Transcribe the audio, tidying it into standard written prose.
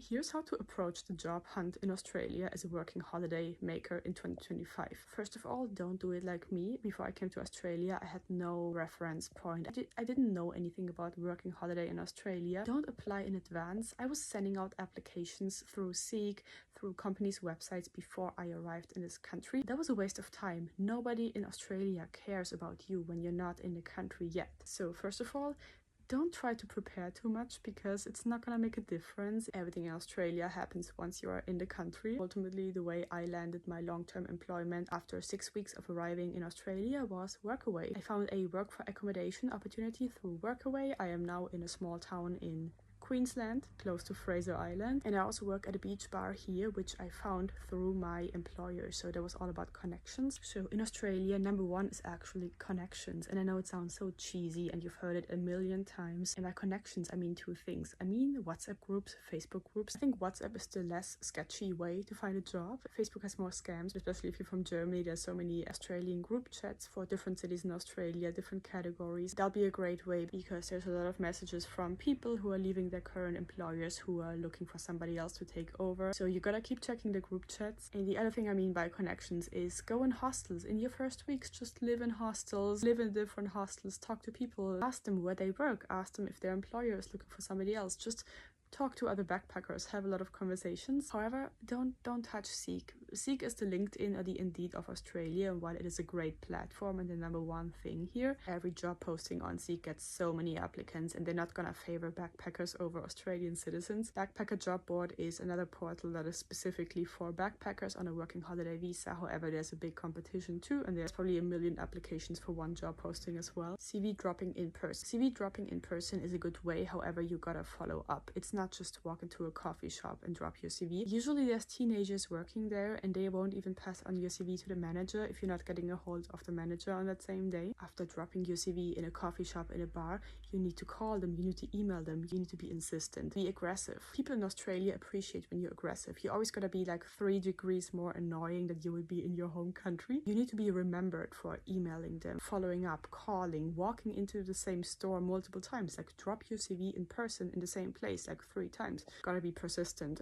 Here's how to approach the job hunt in Australia as a working holiday maker in 2025. First of all, don't do it like me. Before I came to Australia, I had no reference point. I didn't know anything about working holiday in Australia. Don't apply in advance. I was sending out applications through Seek, through companies' websites before I arrived in this country. That was a waste of time. Nobody in Australia cares about you when you're not in the country yet. So first of all, don't try to prepare too much because it's not gonna make a difference. Everything in Australia happens once you are in the country. Ultimately, the way I landed my long-term employment after 6 weeks of arriving in Australia was Workaway. I found a work for accommodation opportunity through Workaway. I am now in a small town in Queensland, close to Fraser Island, and I also work at a beach bar here, which I found through my employer. So that was all about connections. So in Australia, number one is actually connections, and I know it sounds so cheesy and you've heard it a million times. And by connections, I mean two things. I mean WhatsApp groups, Facebook groups. I think WhatsApp is the less sketchy way to find a job. Facebook has more scams, especially if you're from Germany. There's so many Australian group chats for different cities in Australia, different categories. That'll be a great way because there's a lot of messages from people who are leaving their current employers who are looking for somebody else to take over. So you gotta keep checking the group chats. And the other thing I mean by connections is go in hostels. In your first weeks, just live in hostels, live in different hostels, talk to people, ask them where they work, ask them if their employer is looking for somebody else. Just talk to other backpackers, have a lot of conversations. However, don't touch Seek. Seek is the LinkedIn or the Indeed of Australia, and while it is a great platform and the number one thing here, every job posting on Seek gets so many applicants and they're not gonna favor backpackers over Australian citizens. Backpacker Job Board is another portal that is specifically for backpackers on a working holiday visa. However, there's a big competition too, and there's probably a million applications for one job posting as well. CV dropping in person. CV dropping in person is a good way, however, you gotta follow up. It's not just walk into a coffee shop and drop your CV. Usually there's teenagers working there and they won't even pass on your CV to the manager if you're not getting a hold of the manager on that same day. After dropping your CV in a coffee shop, in a bar, you need to call them, you need to email them, you need to be insistent, be aggressive. People in Australia appreciate when you're aggressive. You always gotta be like 3 degrees more annoying than you would be in your home country. You need to be remembered for emailing them, following up, calling, walking into the same store multiple times. Like drop your CV in person in the same place like 3 times. Gotta be persistent.